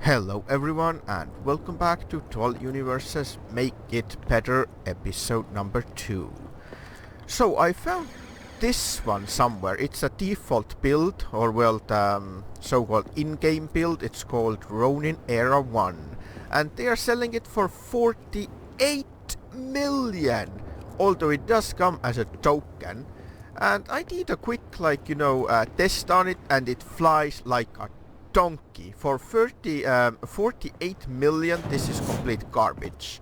Hello everyone and welcome back to 12 Universes Make It Better episode number 2. So I found this one somewhere. It's a default build, or well, the so-called in-game build. It's called Ronin Era1 and they are selling it for 48 million, although it does come as a token. And I did a quick test on it and it flies like a donkey. For 48 million, this is complete garbage.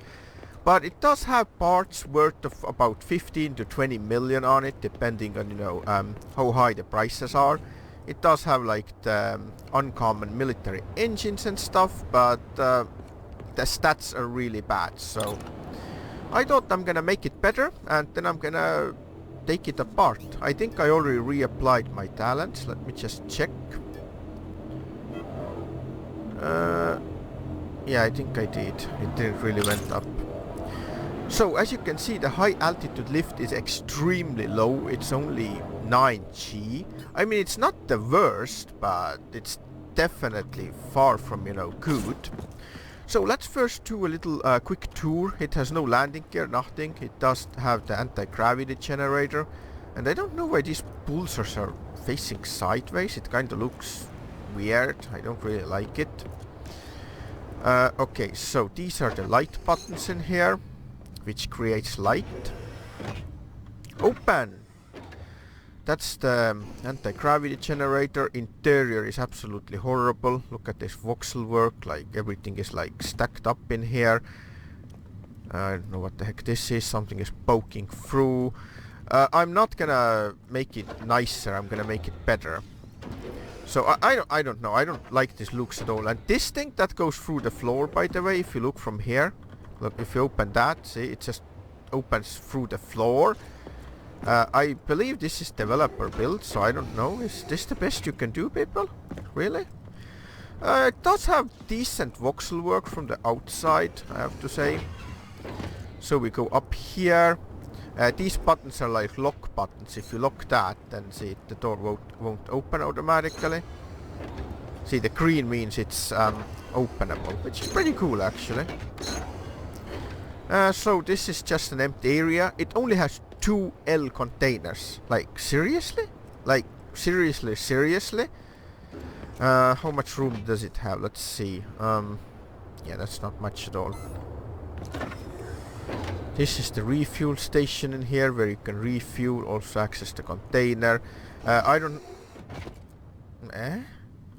But it does have parts worth of about 15 to 20 million on it, depending on how high the prices are. It does have like the uncommon military engines and stuff, but the stats are really bad. So I thought I'm gonna make it better and then I'm gonna take it apart. I think I already reapplied my talents. Let me just check. Yeah, I think I did. It didn't really went up. So as you can see, the high altitude lift is extremely low. It's only 9G. I mean, it's not the worst, but it's definitely far from, good. So let's first do a little quick tour. It has no landing gear, nothing. It does have the anti-gravity generator. And I don't know why these pulsars are facing sideways. It kind of looks weird. I don't really like it. Okay, so these are the light buttons in here, which creates light. Open! That's the anti-gravity generator. Interior is absolutely horrible. Look at this voxel work, like everything is like stacked up in here. I don't know what the heck this is. Something is poking through. I'm not gonna make it nicer, I'm gonna make it better. So I don't know, I don't like this looks at all. And this thing that goes through the floor, by the way, if you look from here, look, if you open that, see, it just opens through the floor. I believe this is developer build, so I don't know, is this the best you can do, people? Really? It does have decent voxel work from the outside, I have to say. So we go up here. These buttons are like lock buttons. If you lock that, then see, the door won't open automatically. See, the green means it's openable, which is pretty cool actually. So this is just an empty area. It only has 2 L containers. Like, seriously? Like, seriously? How much room does it have? Let's see. Yeah, that's not much at all. This is the refuel station in here, where you can refuel, also access the container. I don't...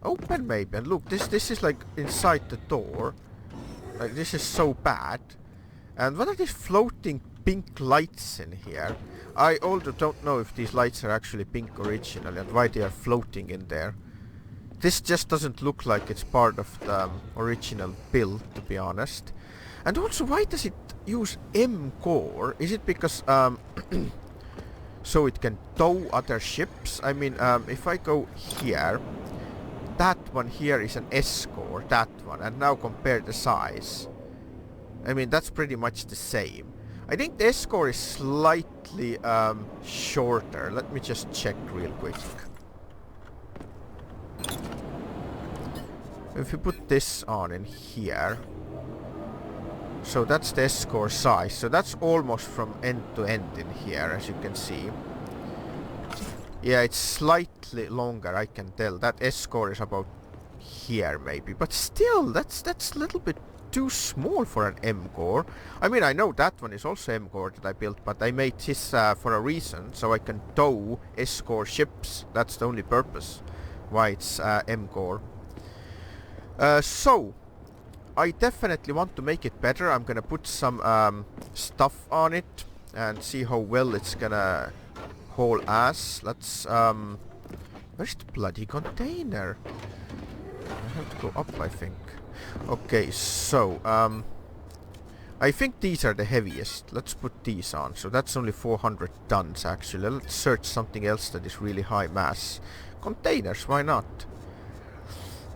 Open maybe, and look, this is like inside the door. Like, this is so bad. And what are these floating pink lights in here? I also don't know if these lights are actually pink originally and why they are floating in there. This just doesn't look like it's part of the original build, to be honest. And also, why does it use M core? Is it because so it can tow other ships? I mean, if I go here, that one here is an S core, that one, and now compare the size. I mean, that's pretty much the same. I think the S core is slightly shorter. Let me just check real quick. If you put this on in here, so that's the S-core size. So that's almost from end to end in here, as you can see. Yeah, it's slightly longer, I can tell. That S-core is about here, maybe. But still, that's a little bit too small for an M-core. I mean, I know that one is also M-core that I built, but I made this for a reason, so I can tow S-core ships. That's the only purpose why it's M-core. So I definitely want to make it better. I'm gonna put some stuff on it and see how well it's gonna haul ass. Let's where's the bloody container? I have to go up, I think. Okay, so I think these are the heaviest. Let's put these on. So that's only 400 tons actually. Let's search something else that is really high mass. Containers, why not?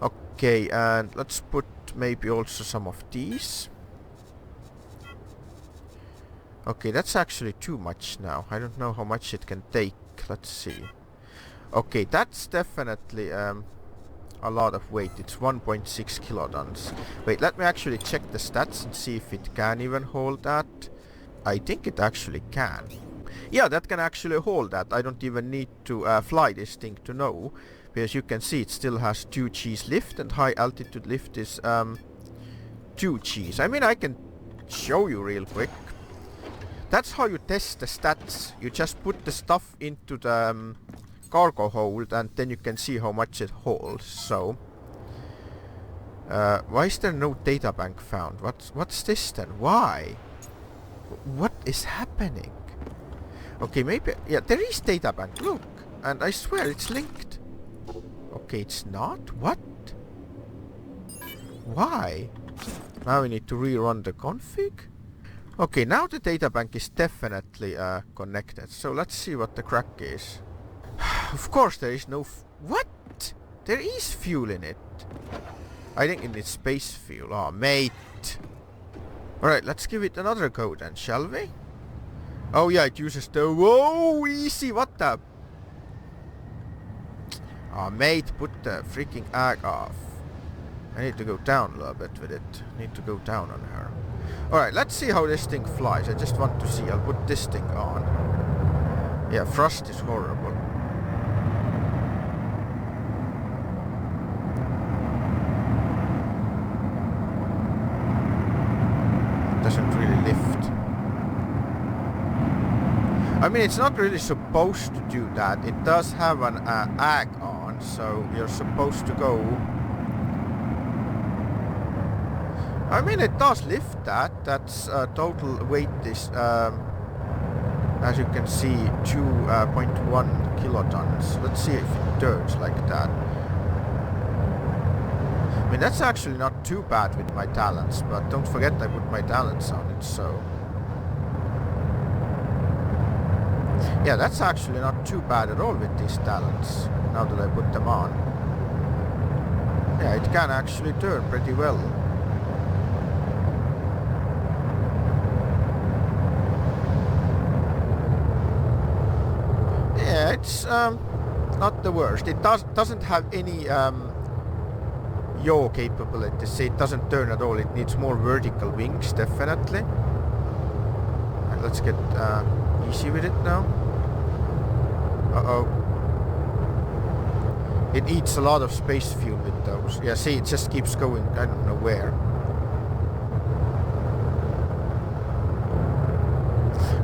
Okay, and let's put maybe also some of these. Okay, that's actually too much now. I don't know how much it can take. Let's see. Okay, that's definitely a lot of weight. It's 1.6 kilotons. Wait, let me actually check the stats and see if it can even hold that. I think it actually can. Yeah, that can actually hold that. I don't even need to fly this thing to know. Because you can see it still has 2 G's lift, and high altitude lift is 2 G's. I mean, I can show you real quick. That's how you test the stats. You just put the stuff into the cargo hold, and then you can see how much it holds. So, why is there no data bank found? What's this then? Why? What is happening? Okay, maybe... Yeah, there is data bank. Look. And I swear it's linked. Okay, it's not? What? Why? Now we need to rerun the config. Okay, now the databank is definitely connected. So let's see what the crack is. Of course there is no... What? There is fuel in it. I think it needs space fuel. Oh, mate. Alright, let's give it another go then, shall we? Oh yeah, it uses the... Whoa, easy, what the... Oh, mate, put the freaking ag off. I need to go down a little bit with it. Need to go down on her. Alright, let's see how this thing flies. I just want to see. I'll put this thing on. Yeah, thrust is horrible. It doesn't really lift. I mean, it's not really supposed to do that. It does have an ag on, so you're supposed to go... I mean, it does lift that. That's total weight is, as you can see, 2.1 kilotons. Let's see if it turns like that. I mean, that's actually not too bad with my talents, but don't forget I put my talents on it, so... Yeah, that's actually not too bad at all with these talents, now that I put them on. Yeah, it can actually turn pretty well. Yeah, it's not the worst. It doesn't have any yaw capabilities. It doesn't turn at all. It needs more vertical wings, definitely. And let's get easy with it now. Uh-oh. It eats a lot of space fuel with those. Yeah, see, it just keeps going, I don't know where.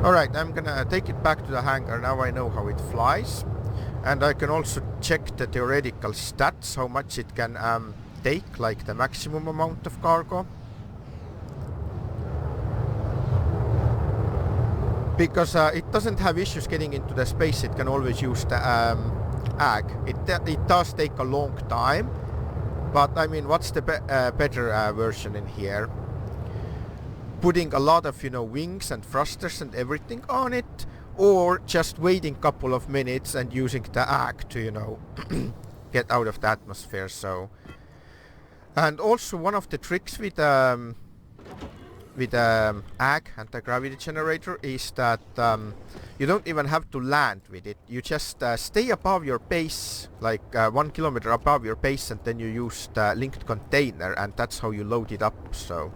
Alright, I'm gonna take it back to the hangar. Now I know how it flies. And I can also check the theoretical stats, how much it can take, like the maximum amount of cargo. Because it doesn't have issues getting into the space, it can always use the ag. It does take a long time, but I mean, what's the better version in here? Putting a lot of, you know, wings and thrusters and everything on it, or just waiting a couple of minutes and using the ag to, you know, get out of the atmosphere. So, and also one of the tricks with ag, anti-gravity generator, is that you don't even have to land with it. You just stay above your base, like 1 kilometer above your base, and then you use the linked container, and that's how you load it up. So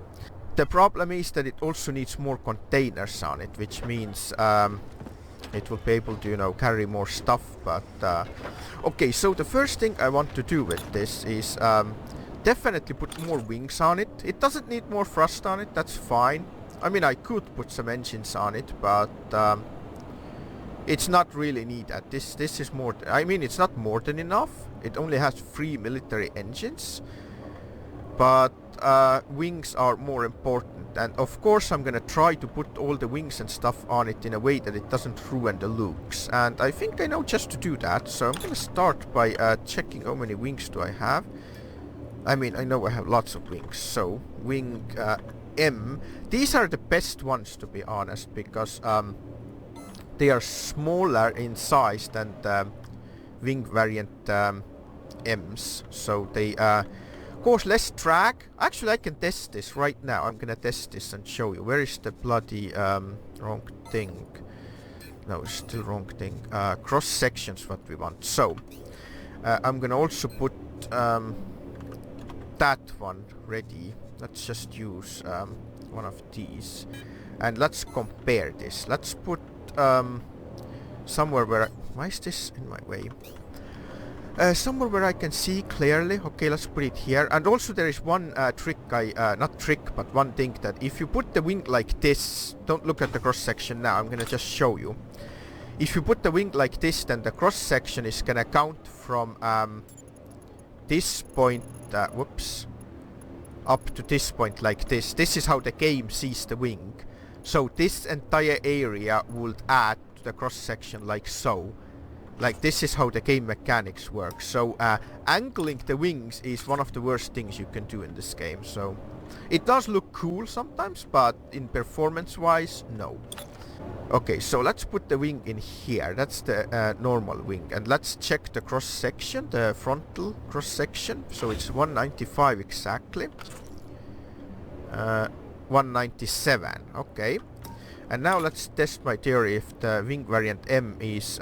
the problem is that it also needs more containers on it, which means it will be able to, you know, carry more stuff. But okay, so the first thing I want to do with this is definitely put more wings on it. It doesn't need more thrust on it, that's fine. I mean, I could put some engines on it, but it's not really needed. This is more... I mean, it's not more than enough. It only has 3 military engines. But wings are more important. And of course I'm gonna try to put all the wings and stuff on it in a way that it doesn't ruin the looks. And I think I know just to do that. So I'm gonna start by checking how many wings do I have. I mean, I know I have lots of wings. So, wing M. These are the best ones, to be honest, because they are smaller in size than the wing variant M's. So they cause less drag. Actually, I can test this right now. I'm gonna test this and show you. Where is the bloody wrong thing? No, it's still wrong thing. Cross sections what we want. So, I'm gonna also put that one ready. Let's just use one of these. And let's compare this. Let's put somewhere where... Why is this in my way? Somewhere where I can see clearly. Okay, let's put it here. And also there is one trick not trick, but one thing that if you put the wing like this... Don't look at the cross section now, I'm gonna just show you. If you put the wing like this, then the cross section is gonna count from this point, whoops, up to this point like this. This is how the game sees the wing. So this entire area would add to the cross section like so. Like this is how the game mechanics work. So angling the wings is one of the worst things you can do in this game. So it does look cool sometimes, but in performance wise, no. Okay, so let's put the wing in here. That's the normal wing. And let's check the cross section, the frontal cross section. So it's 195 exactly. 197, okay. And now let's test my theory if the wing variant M is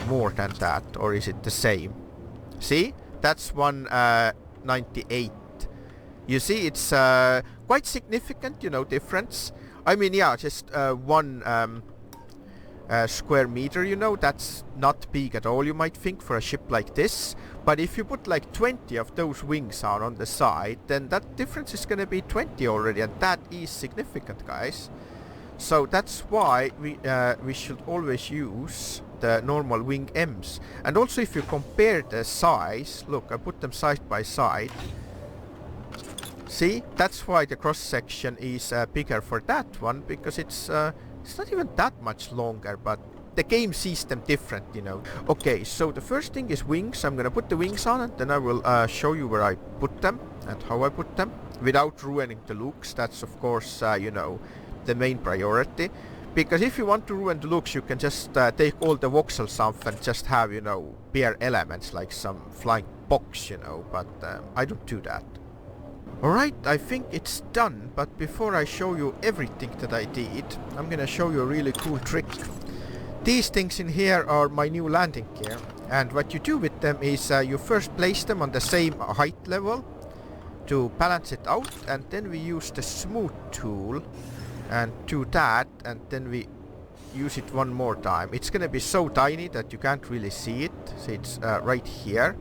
more than that, or is it the same? See, that's 198. You see, it's quite significant, you know, difference. I mean, yeah, just 1 square meter, you know, that's not big at all, you might think, for a ship like this. But if you put like 20 of those wings on the side, then that difference is gonna be 20 already, and that is significant, guys. So that's why we should always use the normal wing M's. And also if you compare the size, look, I put them side by side. See, that's why the cross section is bigger for that one, because it's not even that much longer, but the game sees them different, you know. Okay, so the first thing is wings. I'm gonna put the wings on, and then I will show you where I put them and how I put them without ruining the looks. That's of course, you know, the main priority. Because if you want to ruin the looks, you can just take all the voxels off and just have, you know, bare elements like some flying box, you know, but I don't do that. Alright, I think it's done, but before I show you everything that I did, I'm gonna show you a really cool trick. These things in here are my new landing gear, and what you do with them is you first place them on the same height level to balance it out, and then we use the smooth tool and do that, and then we use it one more time. It's gonna be so tiny that you can't really see it. See, it's right here.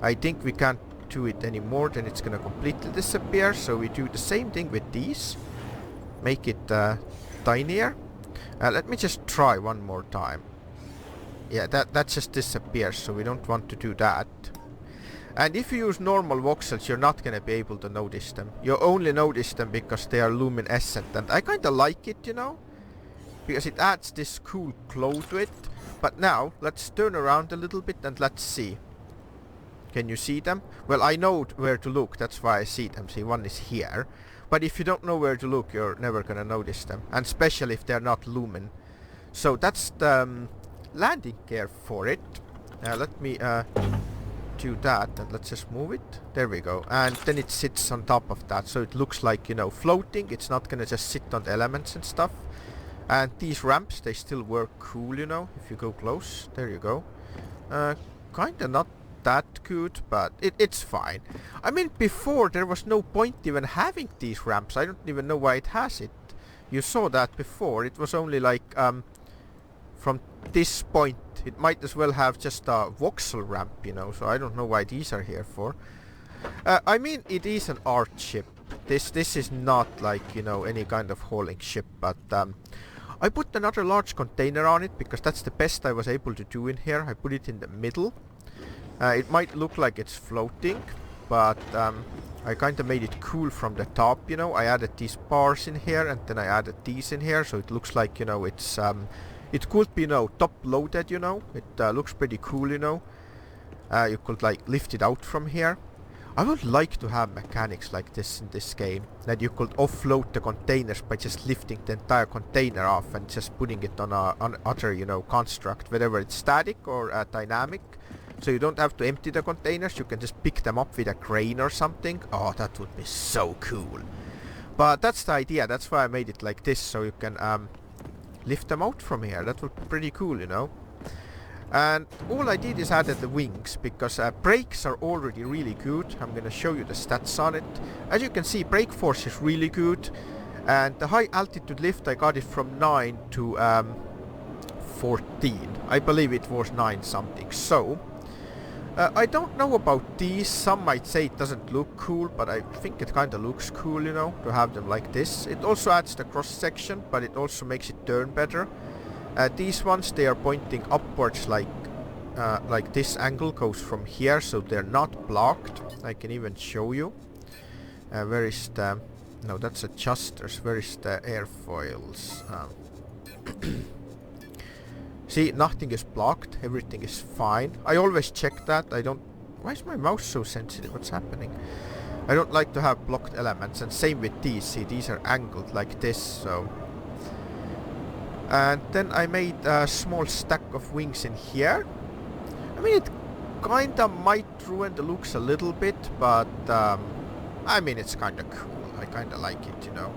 I think we can't do it anymore, then it's gonna completely disappear. So we do the same thing with these, make it tinier. Let me just try one more time. Yeah, that just disappears, so we don't want to do that. And if you use normal voxels, you're not gonna be able to notice them. You only notice them because they are luminescent, and I kinda like it, you know, because it adds this cool glow to it. But now, let's turn around a little bit and let's see. Can you see them? Well, I know where to look, that's why I see them. See, one is here. But if you don't know where to look, you're never gonna notice them. And especially if they're not lumen. So that's the landing gear for it. Let me do that, and let's just move it. There we go. And then it sits on top of that, so it looks like, you know, floating. It's not gonna just sit on the elements and stuff. And these ramps, they still work cool, you know, if you go close. There you go. Kinda not that good, but it's fine. I mean, before there was no point even having these ramps. I don't even know why it has it. You saw that before. It was only like from this point. It might as well have just a voxel ramp, you know, so I don't know why these are here for. I mean, it is an art ship. This is not like, you know, any kind of hauling ship, but I put another large container on it because that's the best I was able to do in here. I put it in the middle. It might look like it's floating, but I kind of made it cool from the top, you know. I added these bars in here, and then I added these in here, so it looks like, you know, it's it could be, you know, top loaded, you know. It looks pretty cool, you know. You could like lift it out from here. I would like to have mechanics like this in this game, that you could offload the containers by just lifting the entire container off and just putting it on other, you know, construct, whether it's static or dynamic. So you don't have to empty the containers, you can just pick them up with a crane or something. Oh, that would be so cool. But that's the idea, that's why I made it like this, so you can lift them out from here. That would be pretty cool, you know. And all I did is added the wings, because brakes are already really good. I'm gonna show you the stats on it. As you can see, brake force is really good, and the high altitude lift I got it from 9 to 14. I believe it was 9 something. So I don't know about these. Some might say it doesn't look cool, but I think it kinda looks cool, you know, to have them like this. It also adds the cross section, but it also makes it turn better. These ones, they are pointing upwards, like this angle goes from here, so they're not blocked. I can even show you. Where is the... No, that's adjusters. Where is the airfoils? See, nothing is blocked. Everything is fine. I always check that. I don't... Why is my mouse so sensitive? What's happening? I don't like to have blocked elements. And same with these. See, these are angled like this, so... And then I made a small stack of wings in here. I mean, it kinda might ruin the looks a little bit, but I mean, it's kinda cool. I kinda like it, you know.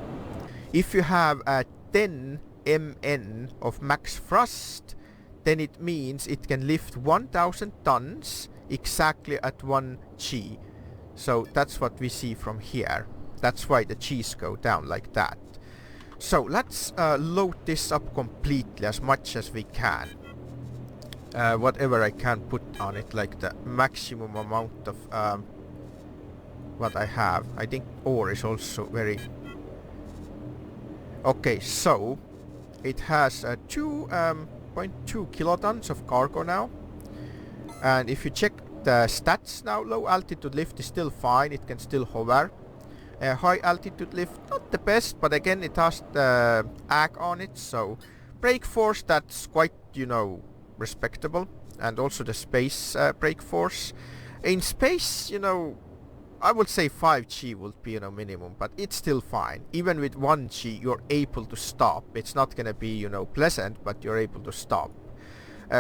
If you have a 10 mn of max thrust, then it means it can lift 1000 tons exactly at 1 G. So that's what we see from here. That's why the G's go down like that. So let's load this up completely, as much as we can. Whatever I can put on it, like the maximum amount of what I have. I think ore is also very... Okay, so it has 2.2 kilotons of cargo now. And if you check the stats now, low altitude lift is still fine, it can still hover. High altitude lift, not the best, but again it has the AG on it, so brake force, that's quite, you know, respectable. And also the space brake force. In space, you know, I would say 5G would be, you know, minimum, but it's still fine. Even with 1G, you're able to stop. It's not gonna be, you know, pleasant, but you're able to stop.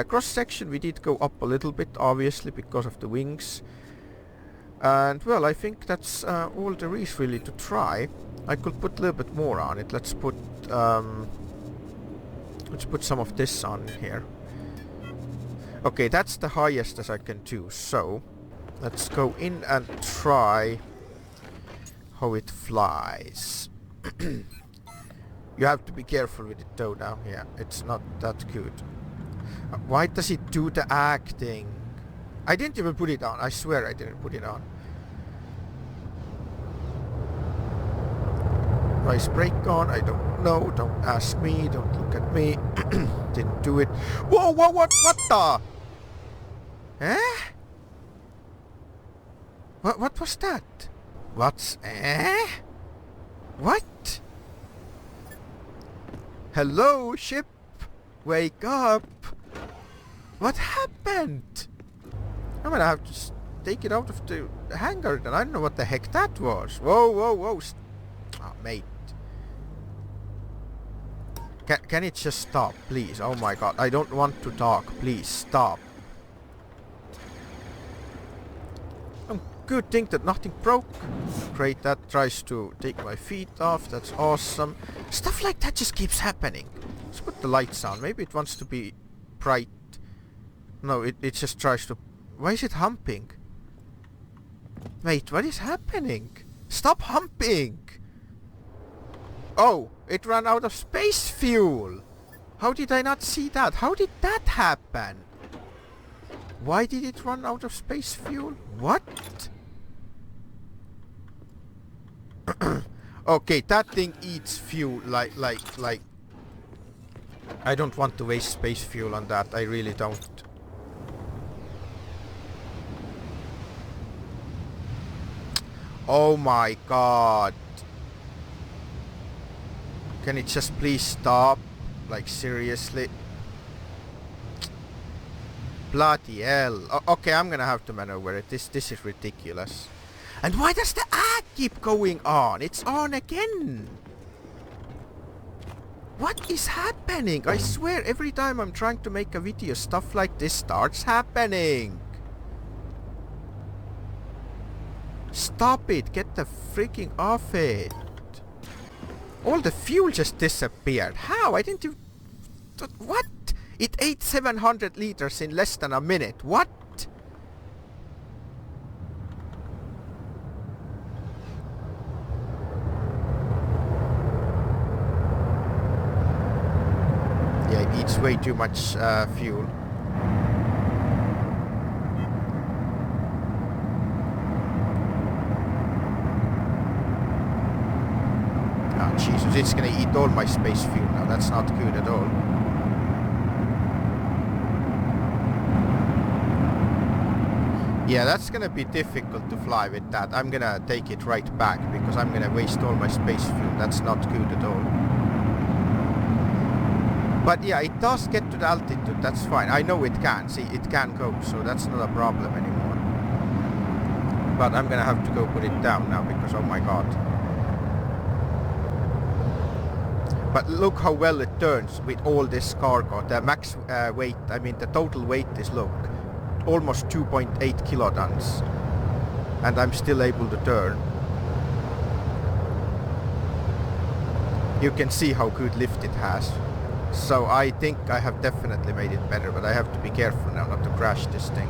Cross section, we did go up a little bit, obviously, because of the wings. And well, I think that's all there is really to try. I could put a little bit more on it. Let's put some of this on here. Okay, that's the highest as I can do. So let's go in and try how it flies. You have to be careful with it though now. Yeah, it's not that good. Why does it do the acting? I didn't even put it on. I swear I didn't put it on. Why is brake on? I don't know. Don't ask me. Don't look at me. Didn't do it. Whoa, whoa, what the? Eh? What was that? What's... Eh? What? Hello, ship? Wake up! What happened? I'm gonna have to take it out of the hangar then. I don't know what the heck that was. Whoa, whoa, whoa. Oh, mate. Can it just stop, please? Oh my god, I don't want to talk. Please, stop. Good thing that nothing broke. Great, that tries to take my feet off. That's awesome. Stuff like that just keeps happening. Let's put the lights on. Maybe it wants to be bright. No, it just tries to... Why is it humping? Wait, what is happening? Stop humping! Oh, it ran out of space fuel! How did I not see that? How did that happen? Why did it run out of space fuel? What? Okay, that thing eats fuel like... I don't want to waste space fuel on that. I really don't. Oh my god. Can it just please stop? Like, seriously? Bloody hell. Okay, I'm gonna have to maneuver it. This is ridiculous. And why does the ad keep going on? It's on again. What is happening? I swear every time I'm trying to make a video, stuff like this starts happening. Stop it. Get the freaking off it. All the fuel just disappeared. How? I didn't even... What? It ate 700 liters in less than a minute. What? Yeah, it eats way too much fuel. Oh, Jesus, it's gonna eat all my space fuel now. That's not good at all. Yeah, that's gonna be difficult to fly with that. I'm gonna take it right back because I'm gonna waste all my space fuel. That's not good at all. But yeah, it does get to the altitude. That's fine. I know it can. See, it can go, so that's not a problem anymore. But I'm gonna have to go put it down now because, oh my god. But look how well it turns with all this cargo. The max weight, I mean the total weight is, look, almost 2.8 kilotons. And I'm still able to turn. You can see how good lift it has. So I think I have definitely made it better, but I have to be careful now not to crash this thing.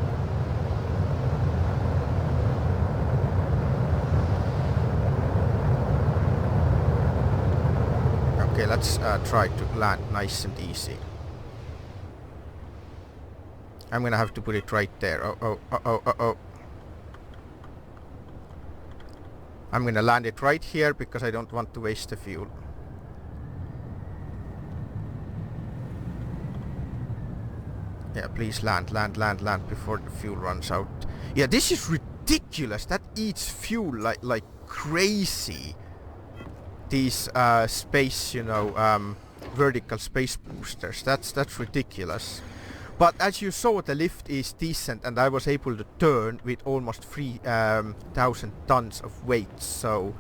Okay, let's try to land nice and easy. I'm gonna have to put it right there. Oh. I'm gonna land it right here because I don't want to waste the fuel. Yeah, please land before the fuel runs out. Yeah, this is ridiculous. That eats fuel like crazy. These space, you know, vertical space boosters. That's ridiculous. But as you saw, the lift is decent, and I was able to turn with almost 3,000 tons of weight. So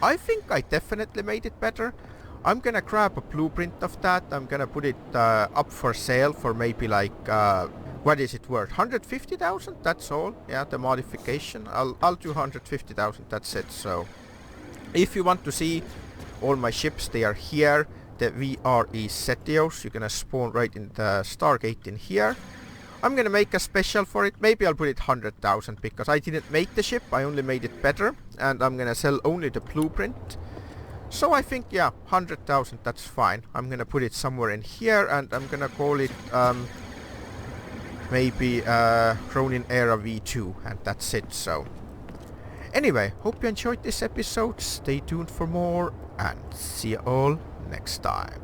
I think I definitely made it better. I'm gonna grab a blueprint of that. I'm gonna put it up for sale for maybe like what is it worth? 150,000? That's all. Yeah, the modification. I'll do 150,000. That's it. So if you want to see all my ships, they are here. The VR is Sethioz. You're gonna spawn right in the Stargate in here. I'm gonna make a special for it. Maybe I'll put it 100,000 because I didn't make the ship. I only made it better, and I'm gonna sell only the blueprint. So I think, yeah, 100,000, that's fine. I'm gonna put it somewhere in here, and I'm gonna call it maybe Ronin Era1, and that's it. So anyway, hope you enjoyed this episode. Stay tuned for more, and see you all next time.